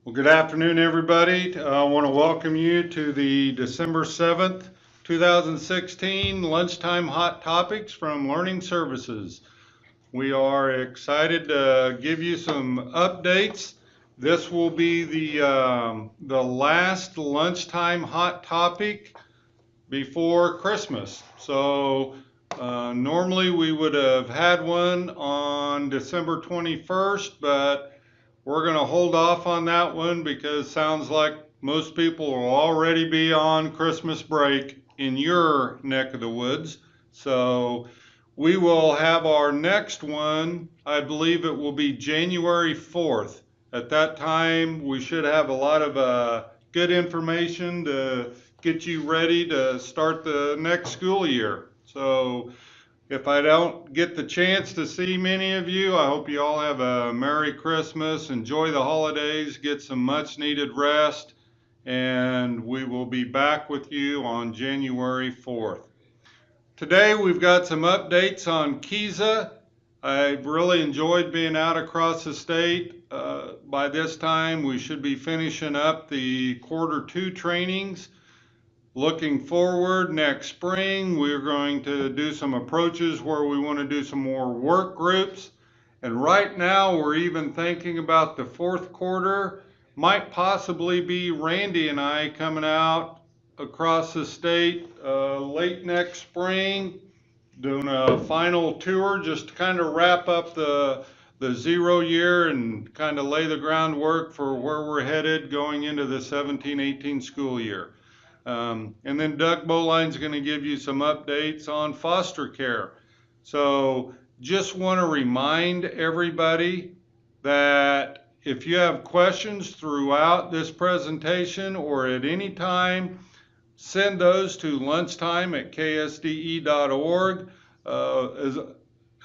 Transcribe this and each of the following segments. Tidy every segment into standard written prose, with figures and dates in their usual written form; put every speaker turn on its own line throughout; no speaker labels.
Well, good afternoon, everybody. I want to welcome you to the December 7th, 2016 Lunchtime Hot Topics from Learning Services. We are excited to give you some updates. This will be the last lunchtime hot topic before Christmas. So normally we would have had one on December 21st, but we're going to hold off on that one because sounds like most people will already be on Christmas break in your neck of the woods. So we will have our next one, I believe it will be January 4th. At that time, we should have a lot of good information to get you ready to start the next school year. So if I don't get the chance to see many of you, I hope you all have a Merry Christmas, enjoy the holidays, get some much needed rest, and we will be back with you on January 4th. Today we've got some updates on KISA. I've really enjoyed being out across the state. By this time we should be finishing up the Q2 trainings. Looking forward, next spring, we're going to do some approaches where we want to do some more work groups. And right now, we're even thinking about the Q4. Might possibly be Randy and I coming out across the state late next spring, doing a final tour just to kind of wrap up the 0 year and kind of lay the groundwork for where we're headed going into the 17-18 school year. And then Doug Boline's going to give you some updates on foster care. So just want to remind everybody that if you have questions throughout this presentation or at any time, send those to lunchtime@ksde.org,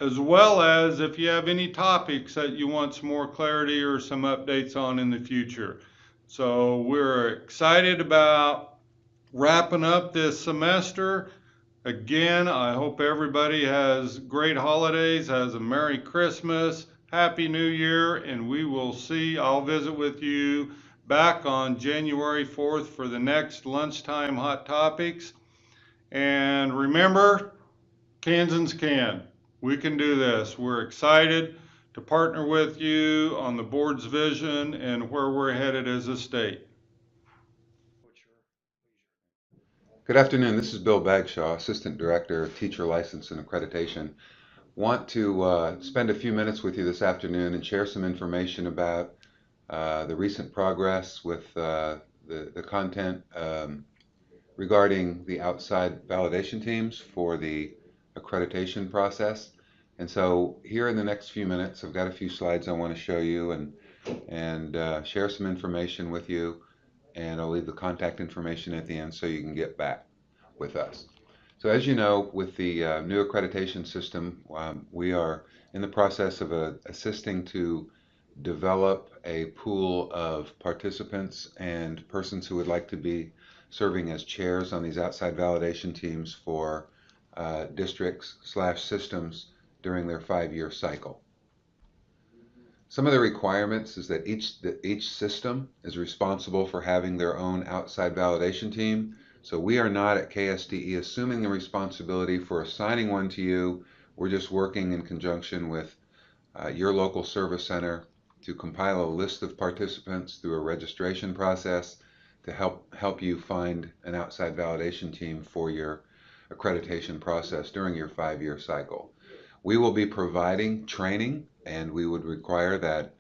as well as if you have any topics that you want some more clarity or some updates on in the future. So we're excited about wrapping up this semester. Again, I hope everybody has great holidays, has a Merry Christmas, Happy New Year, and I'll visit with you back on January 4th for the next Lunchtime Hot Topics. And remember, Kansans can. We can do this. We're excited to partner with you on the board's vision and where we're headed as a state.
Good afternoon. This is Bill Bagshaw, Assistant Director of Teacher License and Accreditation. Want to spend a few minutes with you this afternoon and share some information about the recent progress with the content regarding the outside validation teams for the accreditation process. And so here in the next few minutes, I've got a few slides I want to show you and share some information with you. And I'll leave the contact information at the end so you can get back with us. So as you know, with the new accreditation system, we are in the process of assisting to develop a pool of participants and persons who would like to be serving as chairs on these outside validation teams for districts/systems during their 5-year cycle. Some of the requirements is that each system is responsible for having their own outside validation team. So we are not at KSDE assuming the responsibility for assigning one to you. We're just working in conjunction with your local service center to compile a list of participants through a registration process to help you find an outside validation team for your accreditation process during your 5-year cycle. We will be providing training, and we would require that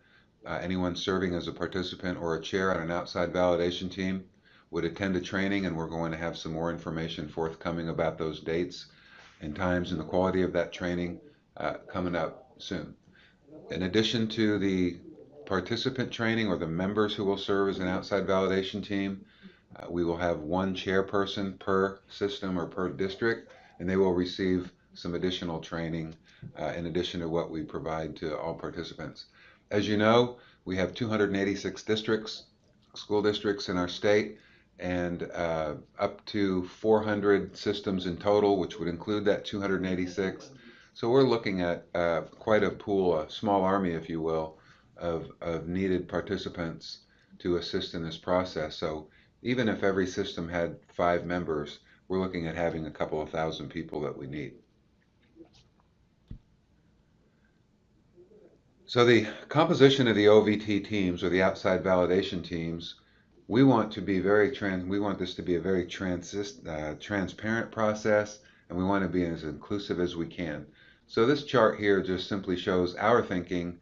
anyone serving as a participant or a chair on an outside validation team would attend a training, and we're going to have some more information forthcoming about those dates and times and the quality of that training coming up soon. In addition to the participant training or the members who will serve as an outside validation team, we will have one chairperson per system or per district, and they will receive some additional training in addition to what we provide to all participants. As you know, we have 286 school districts in our state, and up to 400 systems in total, which would include that 286. So we're looking at quite a pool, a small army, if you will, of needed participants to assist in this process. So even if every system had 5 members, we're looking at having a couple of thousand people that we need. So the composition of the OVT teams, or the outside validation teams, we want this to be a very transparent process, and we want to be as inclusive as we can. So this chart here just simply shows our thinking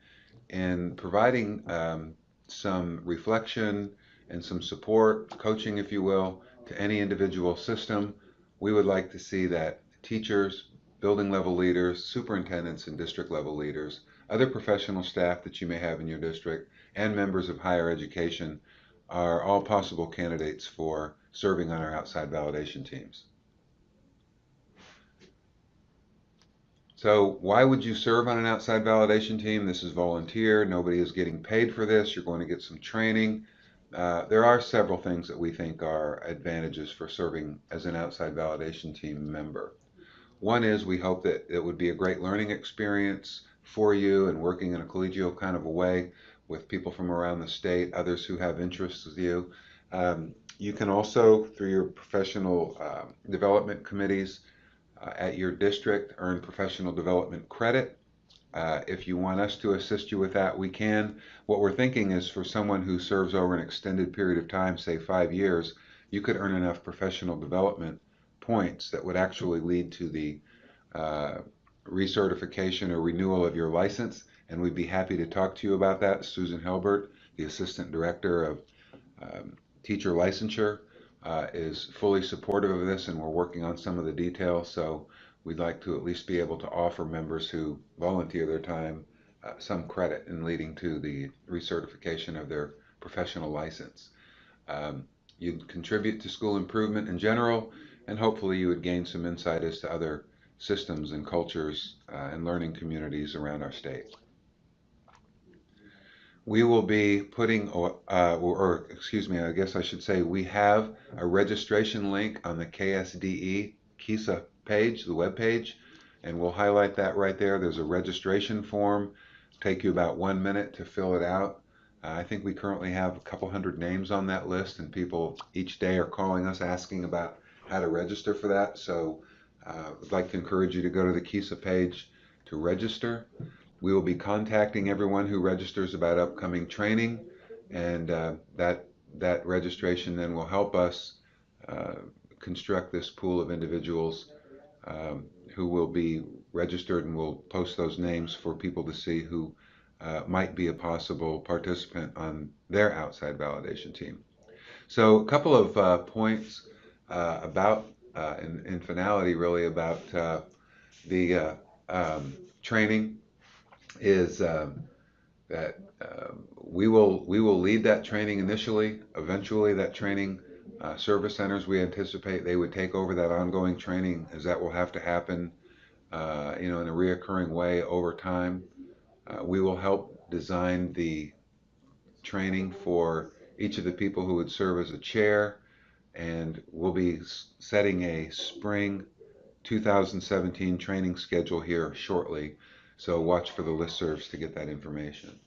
in providing some reflection and some support, coaching if you will, to any individual system. We would like to see that teachers, building level leaders, superintendents and district level leaders, other professional staff that you may have in your district, and members of higher education are all possible candidates for serving on our outside validation teams. So why would you serve on an outside validation team? This is volunteer. Nobody is getting paid for this. You're going to get some training. There are several things that we think are advantages for serving as an outside validation team member. One is we hope that it would be a great learning experience for you and working in a collegial kind of a way with people from around the state, others who have interests with you. You can also, through your professional development committees at your district, earn professional development credit. If you want us to assist you with that, we can. What we're thinking is for someone who serves over an extended period of time, say 5 years, you could earn enough professional development points that would actually lead to the recertification or renewal of your license, and we'd be happy to talk to you about that. Susan Helbert, the Assistant Director of Teacher Licensure, is fully supportive of this, and we're working on some of the details, so we'd like to at least be able to offer members who volunteer their time some credit in leading to the recertification of their professional license. You'd contribute to school improvement in general, and hopefully you would gain some insight as to other systems and cultures and learning communities around our state. We will be putting, or excuse me, I guess I should say, we have a registration link on the KSDE KISA page, the web page, and we'll highlight that right there. There's a registration form. Take you about 1 minute to fill it out. I think we currently have a couple hundred names on that list, and people each day are calling us asking about how to register for that. So I'd like to encourage you to go to the KISA page to register. We will be contacting everyone who registers about upcoming training, and that registration then will help us construct this pool of individuals who will be registered, and we'll post those names for people to see who might be a possible participant on their outside validation team. So a couple of points about, in finality really, about the training is that we will lead that training initially. Eventually that training service centers, we anticipate they would take over that ongoing training, as that will have to happen in a reoccurring way over time. We will help design the training for each of the people who would serve as a chair, and we'll be setting a spring 2017 training schedule here shortly, so watch for the listservs to get that information.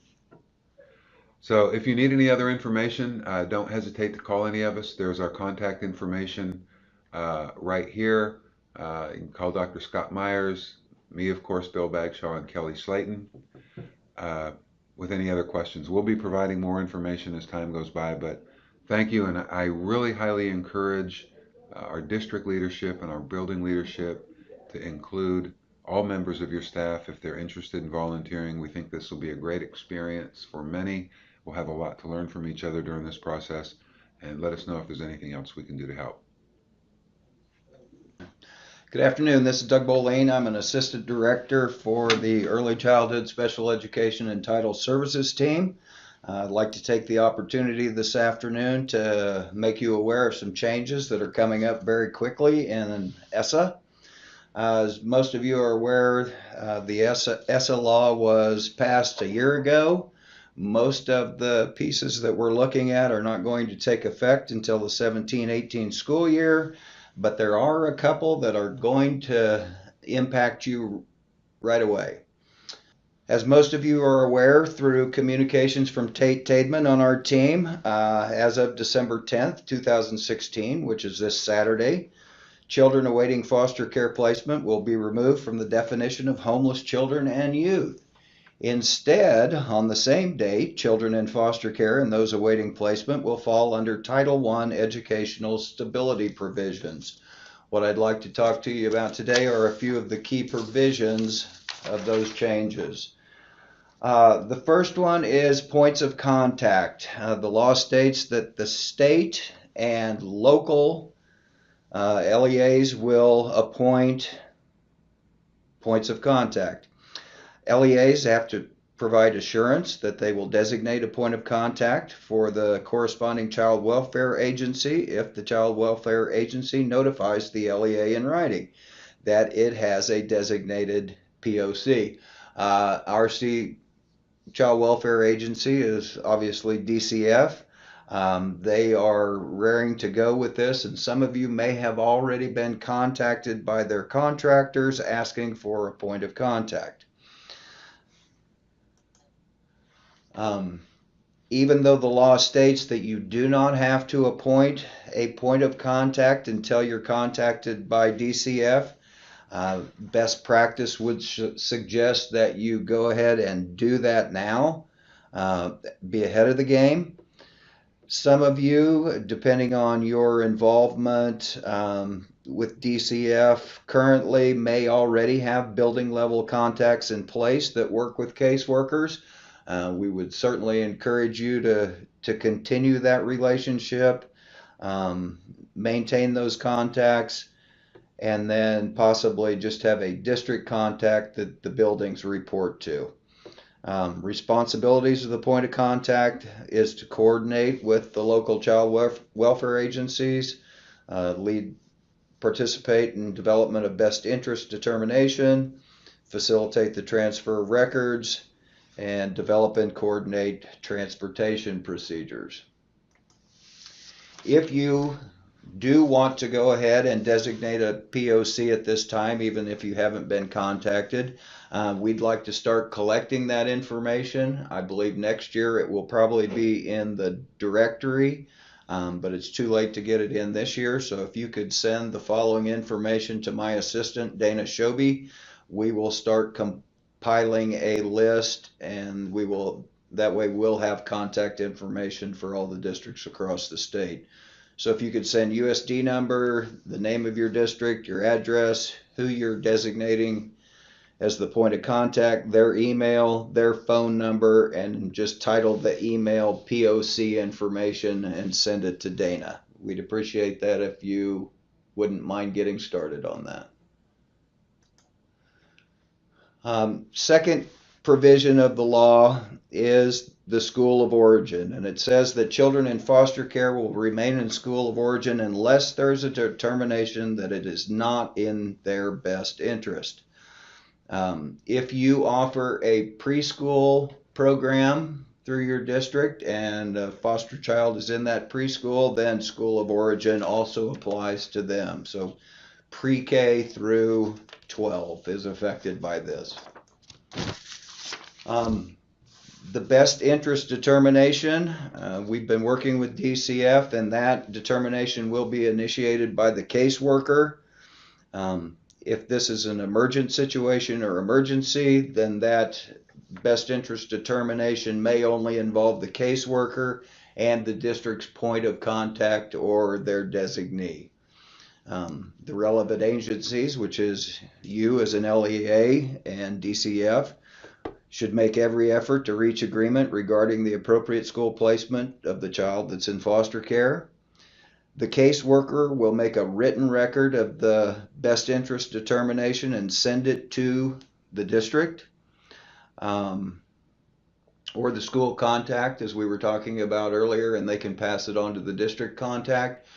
So if you need any other information, don't hesitate to call any of us. There's our contact information right here. You can call Dr. Scott Myers, me of course, Bill Bagshaw, and Kelly Slayton with any other questions. We'll be providing more information as time goes by, but thank you, and I really highly encourage our district leadership and our building leadership to include all members of your staff if they're interested in volunteering. We think this will be a great experience for many. We'll have a lot to learn from each other during this process, and let us know if there's anything else we can do to help.
Good afternoon, this is Doug Boline. I'm an assistant director for the Early Childhood Special Education and Title Services team. I'd like to take the opportunity this afternoon to make you aware of some changes that are coming up very quickly in ESSA. As most of you are aware, the ESSA law was passed a year ago. Most of the pieces that we're looking at are not going to take effect until the 17-18 school year, but there are a couple that are going to impact you right away. As most of you are aware through communications from Tate Tademan on our team, as of December 10th, 2016, which is this Saturday, children awaiting foster care placement will be removed from the definition of homeless children and youth. Instead, on the same date, children in foster care and those awaiting placement will fall under Title I educational stability provisions. What I'd like to talk to you about today are a few of the key provisions of those changes. The first one is points of contact. The law states that the state and local LEAs will appoint points of contact. LEAs have to provide assurance that they will designate a point of contact for the corresponding child welfare agency if the child welfare agency notifies the LEA in writing that it has a designated POC. Our child welfare agency is obviously DCF. They are raring to go with this, and some of you may have already been contacted by their contractors asking for a point of contact. Even though the law states that you do not have to appoint a point of contact until you're contacted by DCF, best practice would suggest that you go ahead and do that now. Be ahead of the game. Some of you, depending on your involvement with DCF currently, may already have building level contacts in place that work with caseworkers. We would certainly encourage you to continue that relationship, maintain those contacts, and then possibly just have a district contact that the buildings report to. Responsibilities of the point of contact is to coordinate with the local child welfare agencies, participate in development of best interest determination, facilitate the transfer of records, and develop and coordinate transportation procedures. If you do want to go ahead and designate a POC at this time, even if you haven't been contacted, we'd like to start collecting that information. I believe next year it will probably be in the directory, but it's too late to get it in this year. So if you could send the following information to my assistant, Dana Shoby, we will start compiling a list, and that way we'll have contact information for all the districts across the state. So if you could send USD number, the name of your district, your address, who you're designating as the point of contact, their email, their phone number, and just title the email POC information and send it to Dana. We'd appreciate that if you wouldn't mind getting started on that. Second provision of the law is the school of origin, and it says that children in foster care will remain in school of origin unless there's a determination that it is not in their best interest. If you offer a preschool program through your district and a foster child is in that preschool, then school of origin also applies to them. So pre-K through 12 is affected by this. The best interest determination, we've been working with DCF, and that determination will be initiated by the caseworker. If this is an emergent situation or emergency, then that best interest determination may only involve the caseworker and the district's point of contact or their designee. The relevant agencies, which is you as an LEA and DCF, should make every effort to reach agreement regarding the appropriate school placement of the child that's in foster care. The caseworker will make a written record of the best interest determination and send it to the district or the school contact, as we were talking about earlier, and they can pass it on to the district contact.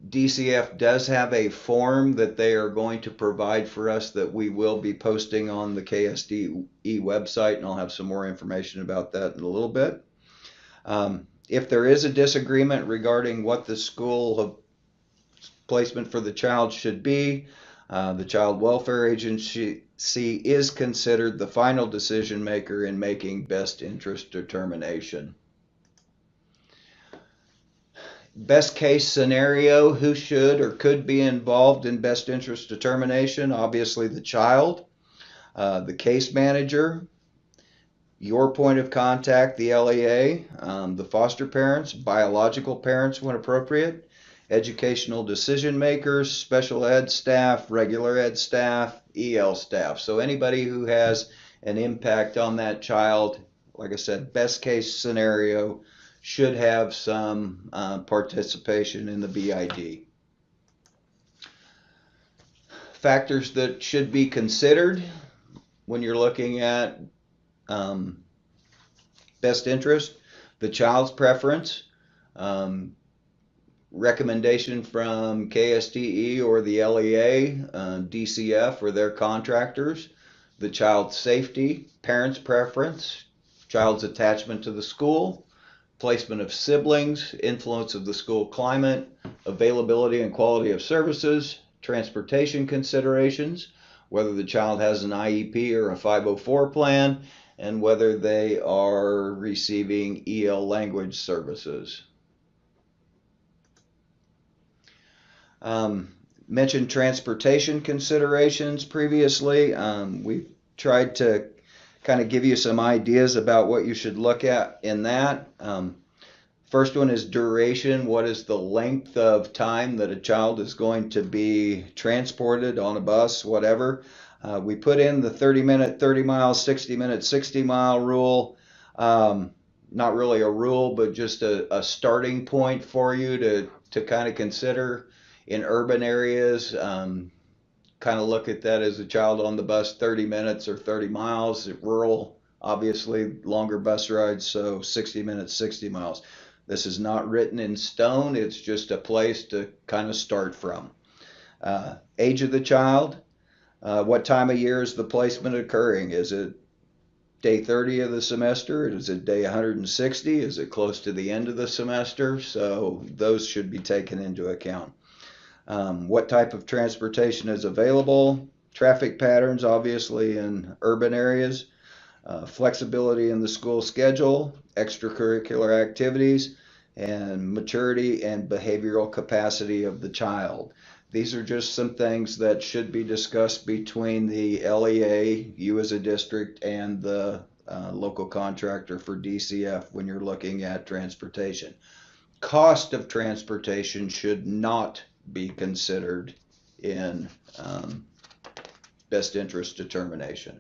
DCF does have a form that they are going to provide for us that we will be posting on the KSDE website, and I'll have some more information about that in a little bit. If there is a disagreement regarding what the school placement for the child should be, The Child Welfare Agency is considered the final decision maker in making best interest determination. Best case scenario, who should or could be involved in best interest determination? Obviously the child, the case manager, your point of contact, the LEA, the foster parents, biological parents when appropriate, educational decision makers, special ed staff, regular ed staff, EL staff. So anybody who has an impact on that child, like I said, best case scenario, should have some participation in the BID. Factors that should be considered when you're looking at best interest: the child's preference, recommendation from KSDE or the LEA, DCF or their contractors, the child's safety, parents' preference, child's attachment to the school, placement of siblings, influence of the school climate, availability and quality of services, transportation considerations, whether the child has an IEP or a 504 plan, and whether they are receiving EL language services. Mentioned transportation considerations previously. We've tried to kind of give you some ideas about what you should look at in that. First one is duration. What is the length of time that a child is going to be transported on a bus, whatever? We put in the 30-minute, 30 mile, 60-minute, 60-mile rule. Not really a rule, but just a starting point for you to kind of consider. In urban areas, kind of look at that as a child on the bus 30 minutes or 30 miles. Rural, obviously, longer bus rides, so 60 minutes, 60 miles. This is not written in stone. It's just a place to kind of start from. Age of the child. What time of year is the placement occurring? Is it day 30 of the semester? Is it day 160? Is it close to the end of the semester? So those should be taken into account. What type of transportation is available? Traffic patterns, obviously, in urban areas. Flexibility in the school schedule, extracurricular activities, and maturity and behavioral capacity of the child. These are just some things that should be discussed between the LEA, you as a district, and the local contractor for DCF when you're looking at transportation. Cost of transportation should not be considered in best interest determination.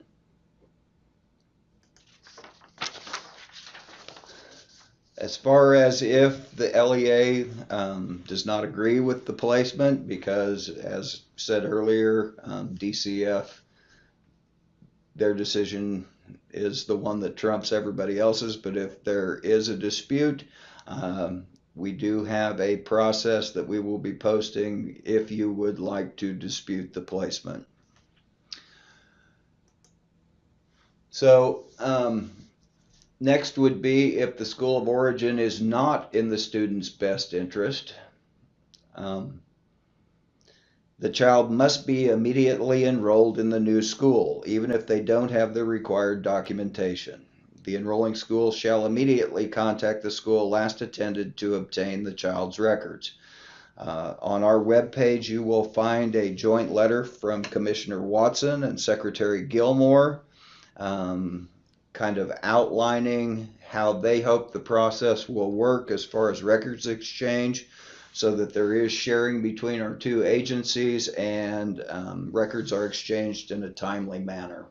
As far as if the LEA does not agree with the placement, because as said earlier, DCF, their decision is the one that trumps everybody else's, but if there is a dispute, we do have a process that we will be posting if you would like to dispute the placement. So next would be if the school of origin is not in the student's best interest. The child must be immediately enrolled in the new school, even if they don't have the required documentation. The enrolling school shall immediately contact the school last attended to obtain the child's records. On our webpage, you will find a joint letter from Commissioner Watson and Secretary Gilmore, kind of outlining how they hope the process will work as far as records exchange, so that there is sharing between our two agencies and records are exchanged in a timely manner.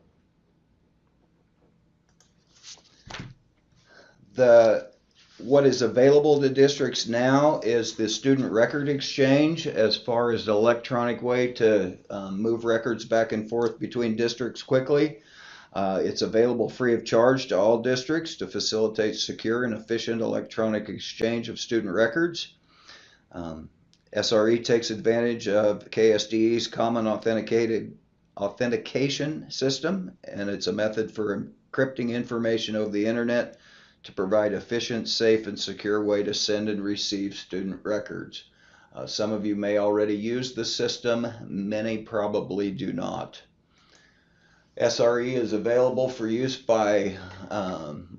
What is available to districts now is the student record exchange as far as the electronic way to move records back and forth between districts quickly. It's available free of charge to all districts to facilitate secure and efficient electronic exchange of student records. SRE takes advantage of KSDE's common authentication system, and it's a method for encrypting information over the internet to provide efficient, safe, and secure way to send and receive student records. Some of you may already use the system, many probably do not. SRE is available for use by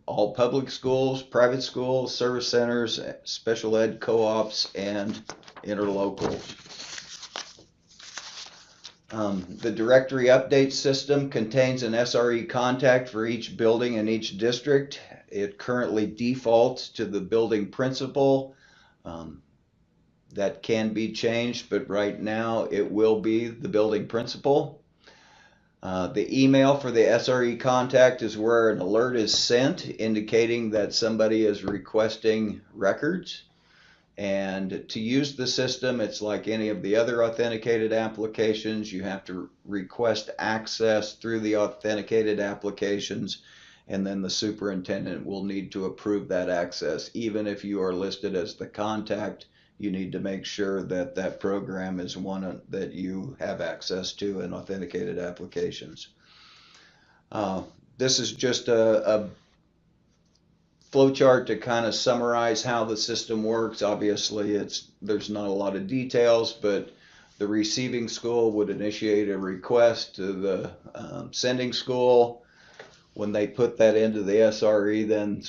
all public schools, private schools, service centers, special ed co-ops, and interlocals. The directory update system contains an SRE contact for each building in each district. It currently defaults to the building principal. That can be changed, but right now it will be the building principal. The email for the SRE contact is where an alert is sent indicating that somebody is requesting records. And to use the system, it's like any of the other authenticated applications. You have to request access through the authenticated applications, and then the superintendent will need to approve that access. Even if you are listed as the contact, you need to make sure that that program is one that you have access to in authenticated applications. This is just a flowchart to kind of summarize how the system works. Obviously, there's not a lot of details, but the receiving school would initiate a request to the sending school. When they put that into the SRE, then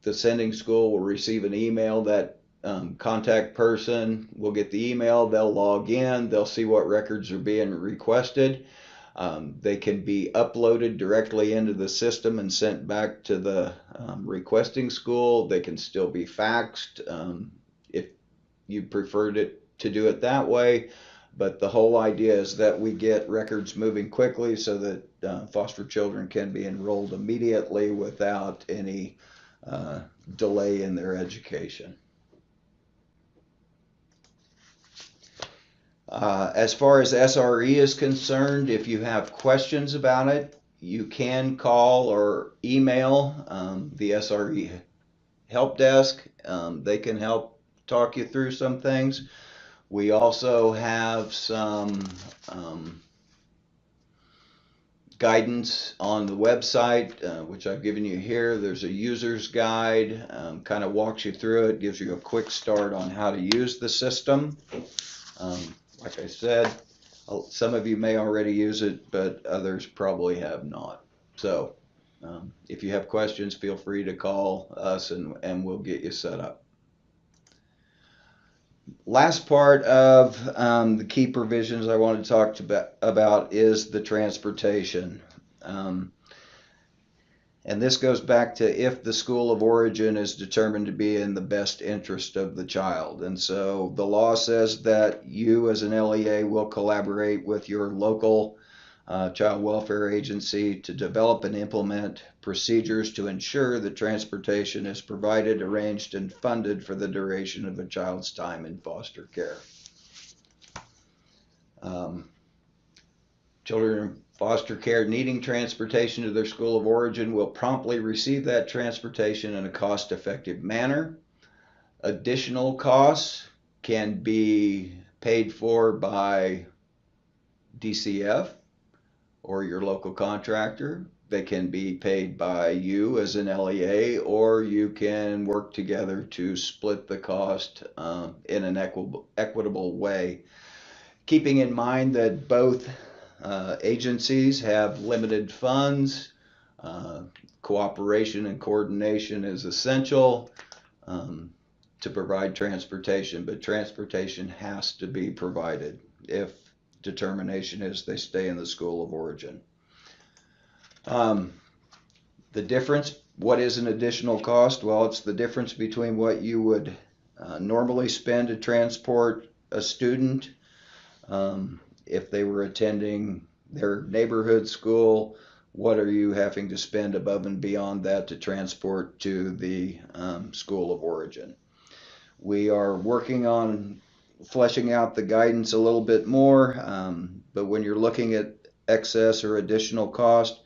the sending school will receive an email. That contact person will get the email, they'll log in, they'll see what records are being requested. They can be uploaded directly into the system and sent back to the requesting school. They can still be faxed if you preferred to do it that way. But the whole idea is that we get records moving quickly so that foster children can be enrolled immediately without any delay in their education. As far as SRE is concerned, if you have questions about it, you can call or email the SRE help desk. They can help talk you through some things. We also have some guidance on the website, which I've given you here. There's a user's guide, kind of walks you through it, gives you a quick start on how to use the system. Like I said, some of you may already use it, but others probably have not. So if you have questions, feel free to call us and we'll get you set up. Last part of the key provisions I want to talk about is the transportation. And this goes back to if the school of origin is determined to be in the best interest of the child. And so the law says that you as an LEA will collaborate with your local child welfare agency to develop and implement procedures to ensure that transportation is provided, arranged, and funded for the duration of a child's time in foster care. Children in foster care needing transportation to their school of origin will promptly receive that transportation in a cost-effective manner. Additional costs can be paid for by DCF or your local contractor. They can be paid by you as an LEA, or you can work together to split the cost in an equitable way. Keeping in mind that both agencies have limited funds, cooperation and coordination is essential to provide transportation, but transportation has to be provided if determination is they stay in the school of origin. The difference, what is an additional cost? Well, it's the difference between what you would normally spend to transport a student if they were attending their neighborhood school. What are you having to spend above and beyond that to transport to the school of origin? We are working on fleshing out the guidance a little bit more, but when you're looking at excess or additional cost,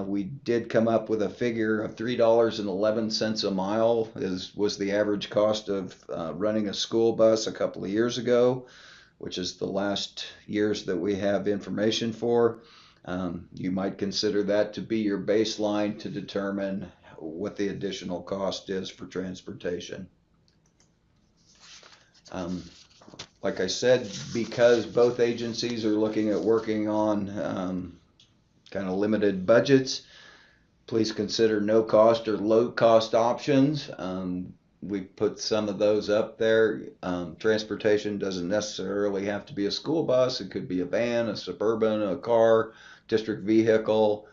we did come up with a figure of $3.11 a mile was the average cost of running a school bus a couple of years ago, which is the last years that we have information for. You might consider that to be your baseline to determine what the additional cost is for transportation. like I said, because both agencies are looking at working on kind of limited budgets, please consider no cost or low cost options. We put some of those up there. Transportation doesn't necessarily have to be a school bus. It could be a van, a Suburban, a car, district vehicle.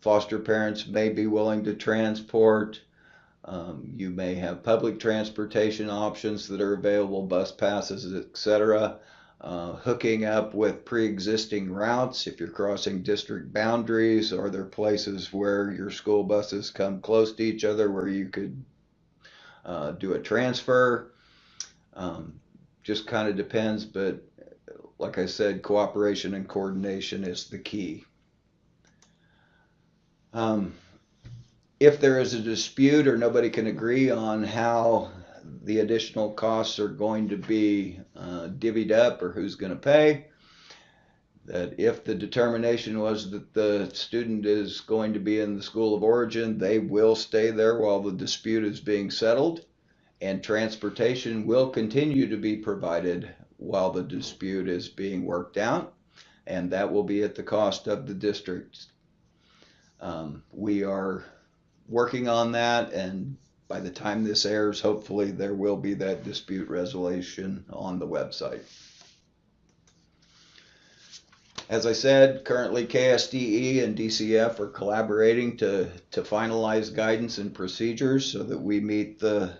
Foster parents may be willing to transport. You may have public transportation options that are available, bus passes, etc. Hooking up with pre-existing routes if you're crossing district boundaries, or there are places where your school buses come close to each other where you could do a transfer. Just kind of depends, but like I said, cooperation and coordination is the key. If there is a dispute or nobody can agree on how the additional costs are going to be divvied up or who's going to pay, that if the determination was that the student is going to be in the school of origin, they will stay there while the dispute is being settled, and transportation will continue to be provided while the dispute is being worked out, and that will be at the cost of the district. We are working on that, and by the time this airs, hopefully there will be that dispute resolution on the website. As I said, currently KSDE and DCF are collaborating to finalize guidance and procedures so that we meet the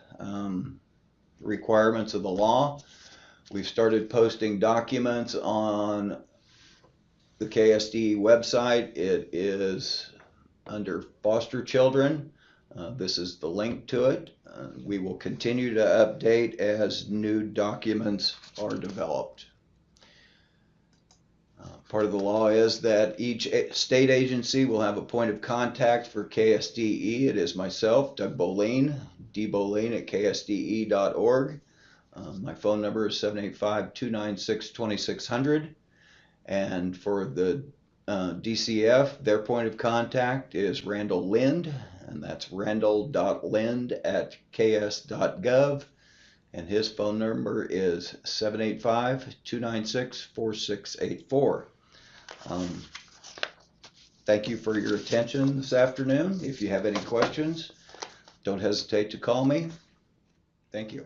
requirements of the law. We've started posting documents on the KSDE website. It is under foster children. This is the link to it. We will continue to update as new documents are developed. Part of the law is that each state agency will have a point of contact for KSDE. It is myself, Doug Boline, dboline@ksde.org. My phone number is 785-296-2600. And for the DCF, their point of contact is Randall Lind, and that's randall.lind@ks.gov, and his phone number is 785-296-4684. Thank you for your attention this afternoon. If you have any questions, don't hesitate to call me. Thank you.